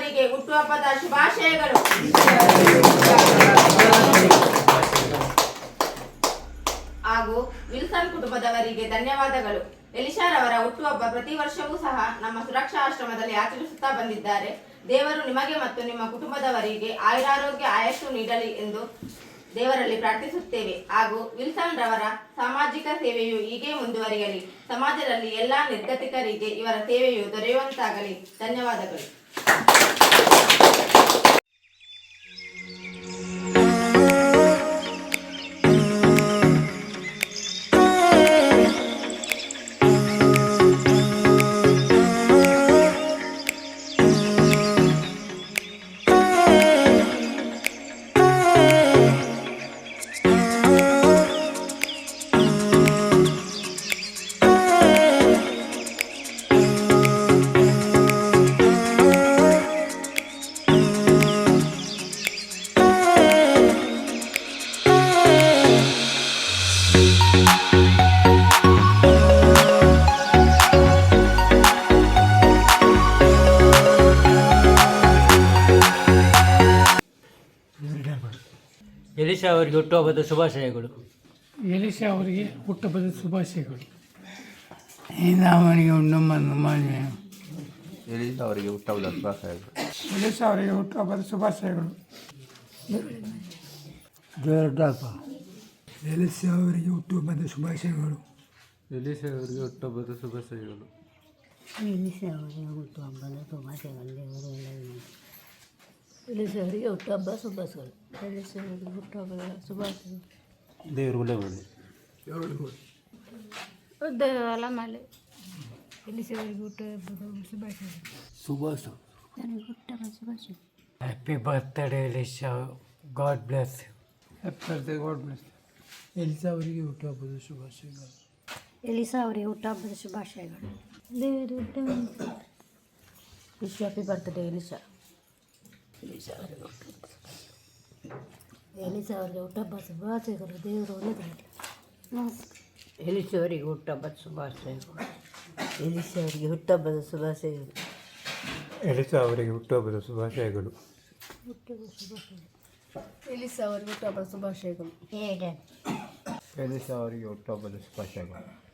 ಅವರಿಗೆ ಹುಟ್ಟುಹಬ್ಬದ ಶುಭಾಶಯಗಳು. ಹಾಗೂ ವಿಲ್ಸನ್ ಕುಟುಂಬದವರಿಗೆ ಧನ್ಯವಾದಗಳು. ಎಲಿಶಾರವರ ಹುಟ್ಟುಹಬ್ಬ ಪ್ರತಿ ವರ್ಷವೂ ಸಹ ನಮ್ಮ ಸುರಕ್ಷಾ ಆಶ್ರಮದಲ್ಲಿ ಆಚರಿಸುತ್ತಾ ಬಂದಿದ್ದಾರೆ. ದೇವರು ನಿಮಗೆ ಮತ್ತು ನಿಮ್ಮ ಕುಟುಂಬದವರಿಗೆ ಆಯುರಾರೋಗ್ಯ ಆಯಸ್ಸು ನೀಡಲಿ ಎಂದು ದೇವರಲ್ಲಿ ಪ್ರಾರ್ಥಿಸುತ್ತೇವೆ. ಹಾಗೂ ವಿಲ್ಸನ್ ರವರ ಸಾಮಾಜಿಕ ಸೇವೆಯು ಹೀಗೆ ಮುಂದುವರಿಯಲಿ. ಸಮಾಜದಲ್ಲಿ ಎಲ್ಲಾ ನಿರ್ಗತಿಕರಿಗೆ ಇವರ ಸೇವೆಯು ದೊರೆಯುವಂತಾಗಲಿ. ಧನ್ಯವಾದಗಳು. ಎಲಿಶಾ ಅವರಿಗೆ ಹುಟ್ಟುಹಬ್ಬದ ಶುಭಾಶಯಗಳು. ಎಲಿಶಾ ಅವರಿಗೆ ಹುಟ್ಟುಹಬ್ಬದ ಶುಭಾಶಯಗಳು. ಅವರಿಗೆ ಮಾಡಿ ಎಲಿಶಾ ಅವರಿಗೆ ಹುಟ್ಟುಹಬ್ಬದ ಶುಭಾಶಯಗಳು. ಎಲಿಶಾ ಅವರಿಗೆ ಹುಟ್ಟುಹಬ್ಬದ ಶುಭಾಶಯಗಳು. ಎಲಿಶಾ ಅವರಿಗೆ ಹುಟ್ಟುಹಬ್ಬದ ಶುಭಾಶಯಗಳು. ಎಲಿಶಾ ಅವರಿಗೆ ಹುಟ್ಟುಹಬ್ಬದ ಶುಭಾಶಯಗಳು. ಎಲಿಶಾ ಅವರಿಗೆ ಹುಟ್ಟುಹಬ್ಬದ ಶುಭಾಶಯಗಳು. ಎಲಿಶಾ ಅವರಿಗೆ ಹುಟ್ಟುಹಬ್ಬ ಶುಭಾಶಯಗಳು. ಎಲಿಶಾ ಅವರಿಗೆ ಹುಟ್ಟುಹಬ್ಬದ ಶುಭಾಶಯಗಳು. ದೇವರು ಒಳ್ಳೆ ಮಾಡಿ ಅಲ್ಲ ಮಳೆ. ಎಲಿಶಾ ಅವರಿಗೆ ಹುಟ್ಟುಹಬ್ಬದ ಶುಭಾಶಯಗಳು. ಸುಭಾಷ ನನಗೆ ಹುಟ್ಟುಹಬ್ಬದ ಶುಭಾಶಯ. Happy birthday Elisha. God bless. Happy birthday, God bless. Elisha ಅವರಿಗೆ ಹುಟ್ಟುಹಬ್ಬದ ಶುಭಾಶಯಗಳು. ಎಲಿಶಾ ಅವರಿಗೆ ಹುಟ್ಟುಹಬ್ಬದ ಶುಭಾಶಯಗಳು. ದೇವರು wish happy birthday Elisha. Elisha ಅವರಿಗೆ ಹುಟ್ಟುಹಬ್ಬದ ಶುಭಾಶಯಗಳು. ದೇವರು ಒಳ್ಳೆಯದಾಗಲಿ. ಎಲಿಶಾ ಅವರಿಗೆ ಹುಟ್ಟುಹಬ್ಬದ ಶುಭಾಶಯಗಳು. ಎಲಿಶಾ ಅವರಿಗೆ ಹುಟ್ಟುಹಬ್ಬದ ಶುಭಾಶಯಗಳು. ಎಲಿಶಾ ಅವರಿಗೆ ಹುಟ್ಟುಹಬ್ಬದ ಶುಭಾಶಯಗಳು. ಎಲಿಶಾ ಅವರಿಗೆ ಹುಟ್ಟುಹಬ್ಬದ ಶುಭಾಶಯಗಳು. ಎಲಿಶಾ ಅವರಿಗೆ ಹುಟ್ಟುಹಬ್ಬದ ಶುಭಾಶಯಗಳು.